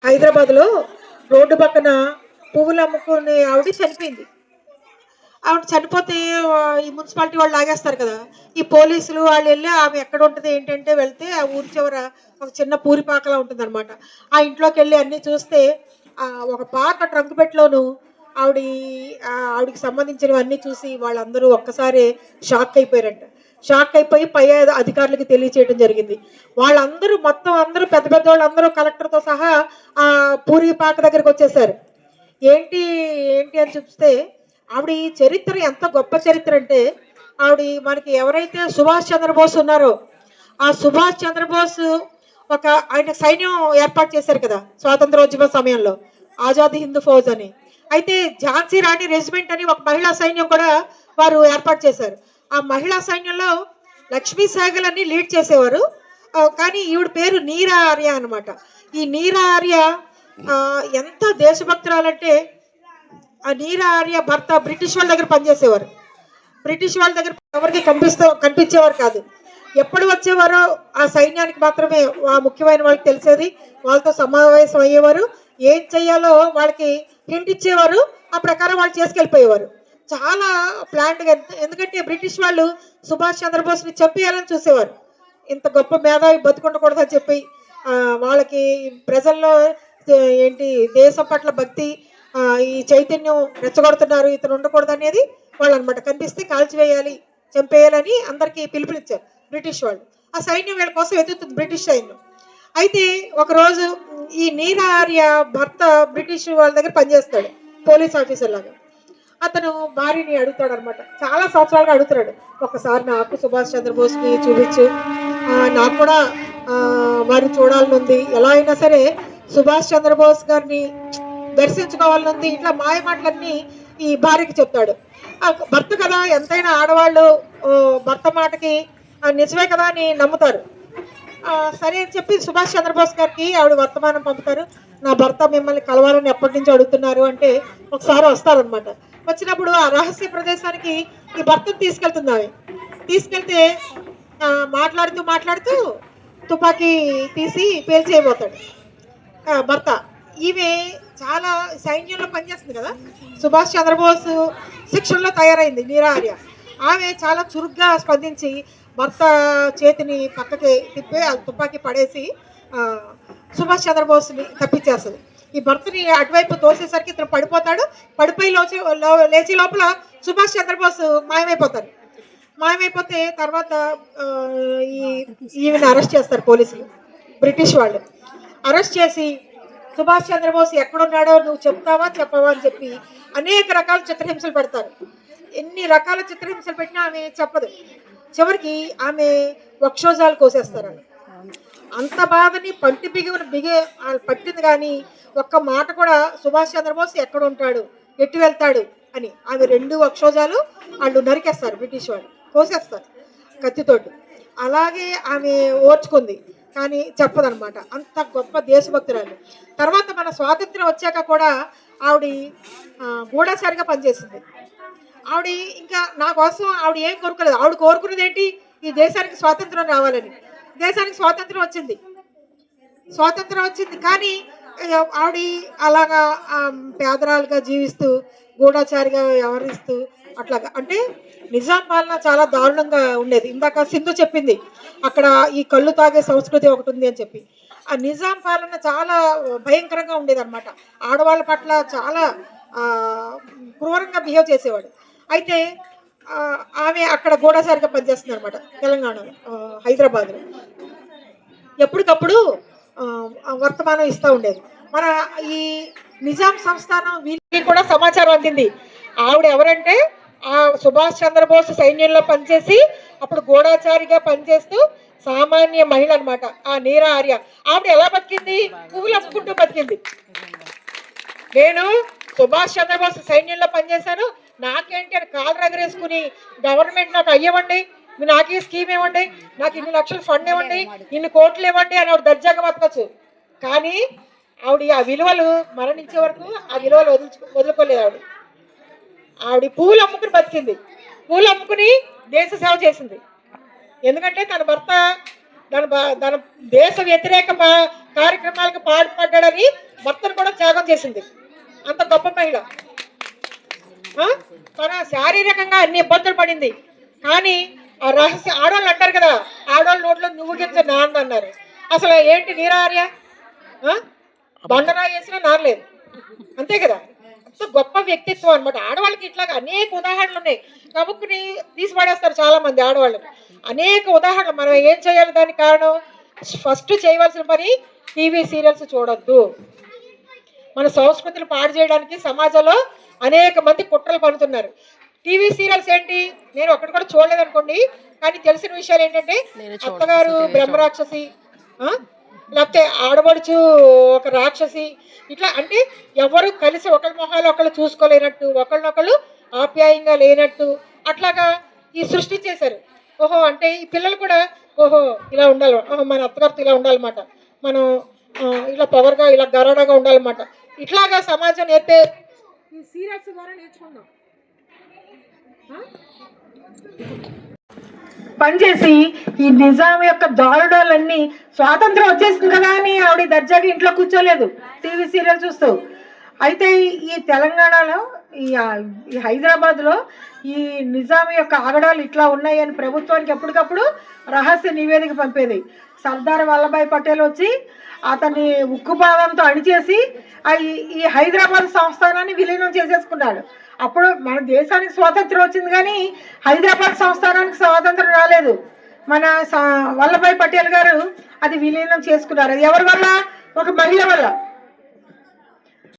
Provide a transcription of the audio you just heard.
హైదరాబాద్లో రోడ్డు పక్కన పువ్వులు అమ్ముకునే ఆవిడ చనిపోయింది. ఆవిడ చనిపోతే ఈ మున్సిపాలిటీ వాళ్ళు లాగేస్తారు కదా! ఈ పోలీసులు వాళ్ళు వెళ్ళి ఆమె ఎక్కడ ఉంటుంది ఏంటంటే వెళ్తే ఆ ఊరి చివర ఒక చిన్న పూరిపాకలా ఉంటుందన్నమాట. ఆ ఇంట్లోకెళ్ళి అన్నీ చూస్తే ఒక పాత ట్రంక్ పెట్టెలోను ఆవిడ ఆవిడకి సంబంధించినవన్నీ చూసి వాళ్ళందరూ ఒక్కసారే షాక్ అయిపోయారంట. షాక్ అయిపోయి పై అధికారులకి తెలియచేయడం జరిగింది. వాళ్ళందరూ మొత్తం అందరూ పెద్ద పెద్ద వాళ్ళందరూ కలెక్టర్‌తో సహా పూరిపాక దగ్గరికొచ్చేసారు. ఏంటి, ఏంటి అని చూస్తే ఆవిడ చరిత్ర ఎంత గొప్ప చరిత్ర అంటే ఆవిడ మనకి ఎవరైతే సుభాష్ చంద్రబోస్ ఉన్నారో ఆ సుభాష్ చంద్రబోస్ ఒక ఆయన సైన్యం ఏర్పాటు చేశారు కదా స్వాతంత్రోద్యమ సమయంలో, ఆజాద్ హింద్ ఫౌజ్ అని. అయితే ఝాన్సీ రాణి రెజిమెంట్ అని ఒక మహిళా సైన్యం కూడా వారు ఏర్పాటు చేశారు. ఆ మహిళా సైన్యంలో లక్ష్మీ సహగల్ అని లీడ్ చేసేవారు. కానీ ఈవిడ పేరు నీరా ఆర్య అనమాట. ఈ నీరా ఆర్య ఎంత దేశభక్తురాలంటే ఆ నీరా ఆర్య భర్త బ్రిటిష్ వాళ్ళ దగ్గర పనిచేసేవారు. బ్రిటిష్ వాళ్ళ దగ్గర ఎవరికి కనిపించేవారు కాదు. ఎప్పుడు వచ్చేవారో ఆ సైన్యానికి మాత్రమే ఆ ముఖ్యమైన వాళ్ళకి తెలిసేది. వాళ్ళతో సమావేశం అయ్యేవారు, ఏం చెయ్యాలో వాళ్ళకి హింట్ ఇచ్చేవారు, ఆ ప్రకారం వాళ్ళు చేసుకెళ్ళిపోయేవారు. చాలా ప్లాన్డ్గా. ఎందుకంటే బ్రిటిష్ వాళ్ళు సుభాష్ చంద్రబోస్ని చంపేయాలని చూసేవారు. ఇంత గొప్ప మేధావి బతుకుండకూడదని చెప్పి వాళ్ళకి ప్రజల్లో ఏంటి దేశం పట్ల భక్తి, ఈ చైతన్యం రెచ్చగొడుతున్నారు, ఇతను ఉండకూడదు అనేది వాళ్ళు అనమాట. కనిపిస్తే కాల్చివేయాలి, చంపేయాలని అందరికీ పిలుపునిచ్చారు బ్రిటిష్ వాళ్ళు. ఆ సైన్యం వీళ్ళ కోసం వెతుకుతుంది, బ్రిటిష్ సైన్యం. అయితే ఒకరోజు ఈ నీరా ఆర్య భర్త బ్రిటిష్ వాళ్ళ దగ్గర పనిచేస్తాడు, పోలీస్ ఆఫీసర్ లాగా. అతను భార్యని అడుగుతాడు అనమాట, చాలా సంవత్సరాలుగా అడుగుతున్నాడు, ఒకసారి నాకు సుభాష్ చంద్రబోస్ని చూపించు, నాకు కూడా వారిని చూడాలని ఉంది, ఎలా అయినా సరే సుభాష్ చంద్రబోస్ గారిని దర్శించుకోవాలని ఉంది. ఇట్లా మాయ మాటలన్నీ ఈ భార్యకి చెప్తాడు. భర్త కదా, ఎంతైనా ఆడవాళ్ళు భర్త మాటకి నిజమే కదా అని నమ్ముతారు. సరే అని చెప్పి సుభాష్ చంద్రబోస్ గారికి ఆవిడ వర్తమానం పంపుతారు, నా భర్త మిమ్మల్ని కలవాలని ఎప్పటి నుంచి అడుగుతున్నారు అంటే ఒకసారి వస్తారనమాట. వచ్చినప్పుడు ఆ రహస్య ప్రదేశానికి ఈ భర్తను తీసుకెళ్తుంది. ఆమె తీసుకెళ్తే మాట్లాడుతూ మాట్లాడుతూ తుపాకీ తీసి పేల్చేయబోతాడు భర్త. ఈమె చాలా సైన్యంలో పనిచేస్తుంది కదా, సుభాష్ చంద్రబోస్ శిక్షణలో తయారైంది నీరా ఆర్య. ఆమె చాలా చురుగ్గా స్పందించి భర్త చేతిని పక్కకి తిప్పి ఆ తుపాకీ పడేసి సుభాష్ చంద్రబోస్ని తప్పించేస్తుంది. ఈ భర్తని అటువైపు తోసేసరికి ఇతను పడిపోతాడు. పడిపోయి లేచి లోపల సుభాష్ చంద్రబోస్ మాయమైపోతారు. మాయమైపోతే తర్వాత ఈమెను అరెస్ట్ చేస్తారు పోలీసులు, బ్రిటిష్ వాళ్ళు. అరెస్ట్ చేసి సుభాష్ చంద్రబోస్ ఎక్కడున్నాడో నువ్వు చెప్తావా చెప్పవా అని చెప్పి అనేక రకాల చిత్రహింసలు పెడతారు. ఎన్ని రకాల చిత్రహింసలు పెట్టినా ఆమె చెప్పదు. చివరికి ఆమె వక్షోజాలు కోసేస్తారు. అంత బాధని పట్టింది కానీ ఒక్క మాట కూడా సుభాష్ చంద్రబోస్ ఎక్కడ ఉంటాడు, ఎట్టి వెళ్తాడు అని ఆమె 2 వక్షోజాలు వాళ్ళు నరికేస్తారు, బ్రిటిష్ వాళ్ళు కోసేస్తారు కత్తితోటి. అలాగే ఆమె ఓర్చుకుంది కానీ చెప్పదనమాట. అంత గొప్ప దేశభక్తురాలు. తర్వాత మన స్వాతంత్రం వచ్చాక కూడా ఆవిడ గూఢచారిగా పనిచేసింది. ఆవిడ ఇంకా నా కోసం ఆవిడ ఏం కోరుకోలేదు. ఆవిడ కోరుకున్నది ఏంటి, ఈ దేశానికి స్వాతంత్రం రావాలని. దేశానికి స్వాతంత్రం వచ్చింది, స్వాతంత్రం వచ్చింది. కానీ ఆవిడ అలాగా పేదరాలుగా జీవిస్తూ గూఢచారిగా వ్యవహరిస్తూ అట్లాగా, అంటే నిజాం పాలన చాలా దారుణంగా ఉండేది. ఇందాక సింధు చెప్పింది అక్కడ ఈ కళ్ళు తాగే సంస్కృతి ఒకటి ఉంది అని చెప్పి. ఆ నిజాం పాలన చాలా భయంకరంగా ఉండేది అనమాట. ఆడవాళ్ళ పట్ల చాలా క్రూరంగా బిహేవ్ చేసేవాడు. అయితే ఆమె అక్కడ గూఢచారిగా పనిచేస్తుంది అనమాట తెలంగాణలో, హైదరాబాద్లో. ఎప్పటికప్పుడు వర్తమానం ఇస్తూ ఉండేది. మన ఈ నిజాం సంస్థానం వీళ్ళకి కూడా సమాచారం అందింది. ఆవిడ ఎవరంటే ఆ సుభాష్ చంద్రబోస్ సైన్యంలో పనిచేసి అప్పుడు గూఢచారిగా పనిచేస్తూ సామాన్య మహిళ అనమాట ఆ నీరా ఆర్య. ఆవిడ ఎలా బతికింది, పువ్వులు అమ్ముకుంటూ బతికింది. నేను సుభాష్ చంద్రబోస్ సైన్యంలో పనిచేశాను, నాకేంటి అని కాలు రగరేసుకుని గవర్నమెంట్ నాకు అయ్యవండి, నాకు ఈ స్కీమ్ ఇవ్వండి, నాకు ఇన్ని లక్షల ఫండ్ ఇవ్వండి, ఇన్ని కోట్లు ఇవ్వండి అని ఆవిడ దర్జాగా బతకచ్చు. కానీ ఆవిడ ఆ విలువలు మరణించే వరకు ఆ విలువలు వదులుకోలేదు. ఆవిడ పూలు అమ్ముకుని బతికింది, పూలు అమ్ముకుని దేశ సేవ చేసింది. ఎందుకంటే తన భర్త తన దేశ వ్యతిరేక కార్యక్రమాలకు పాల్పడ్డాడని భర్తను కూడా త్యాగం చేసింది. అంత గొప్ప మహిళ. తన శారీరకంగా అన్ని ఇబ్బందులు పడింది. కానీ ఆ రహస్య ఆడవాళ్ళు అంటారు కదా, ఆడవాళ్ళ నోట్లో నువ్వు గింజ నాన్న అన్నారు. అసలు ఏంటి నీరార్య బండరా వేసినా నానలేదు, అంతే కదా. సో గొప్ప వ్యక్తిత్వం అనమాట. ఆడవాళ్ళకి ఇట్లాగా అనేక ఉదాహరణలు ఉన్నాయి. కబుక్కుని తీసి పడేస్తారు చాలా మంది ఆడవాళ్ళు. అనేక ఉదాహరణలు. మనం ఏం చేయాలి? దానికి కారణం ఫస్ట్ చేయవలసిన పని టీవీ సీరియల్స్ చూడొద్దు. మన సంస్కృతిని పాడు చేయడానికి సమాజంలో అనేక మంది కుట్రలు పడుతున్నారు. టీవీ సీరియల్స్ ఏంటి, నేను ఒక్కటి కూడా చూడలేదు అనుకోండి, కానీ తెలిసిన విషయాలు ఏంటంటే అత్తగారు బ్రహ్మరాక్షసి, లేకపోతే ఆడబడుచు ఒక రాక్షసి, ఇట్లా అంటే ఎవరు కలిసి ఒకరి మొహాలు ఒకళ్ళు చూసుకోలేనట్టు, ఒకళ్ళనొకళ్ళు ఆప్యాయంగా లేనట్టు అట్లాగా ఈ సృష్టి చేశారు. ఓహో అంటే ఈ పిల్లలు కూడా ఓహో ఇలా ఉండాలి, ఓహో మన అత్తగారితో ఇలా ఉండాలన్నమాట, మనం ఇలా పవర్గా ఇలా గరాడగా ఉండాలన్నమాట. ఇట్లాగా సమాజం నేర్పే ఈ సీరియల్స్ ద్వారా నేర్చుకుందాం. పనిచేసి ఈ నిజాం యొక్క దారుణాలన్నీ స్వాతంత్రం వచ్చేసింది కదా అని ఆవిడ దర్జాగా ఇంట్లో కూర్చోలేదు, టీవీ సీరియల్ చూస్తూ. అయితే ఈ తెలంగాణలో ఈ హైదరాబాద్లో ఈ నిజాం యొక్క ఆగడాలు ఇట్లా ఉన్నాయని ప్రభుత్వానికి ఎప్పటికప్పుడు రహస్య నివేదిక పంపేది. సర్దార్ వల్లభాయ్ పటేల్ వచ్చి అతన్ని ఉక్కుపాదంతో అణిచేసి ఈ హైదరాబాద్ సంస్థానాన్ని విలీనం చేసేసుకున్నాడు. అప్పుడు మన దేశానికి స్వాతంత్రం వచ్చింది, కానీ హైదరాబాద్ సంస్థానానికి స్వాతంత్రం రాలేదు. మన వల్లభాయ్ పటేల్ గారు అది విలీనం చేసుకున్నారు. అది ఎవరి వల్ల? ఒక మహిళ వల్ల.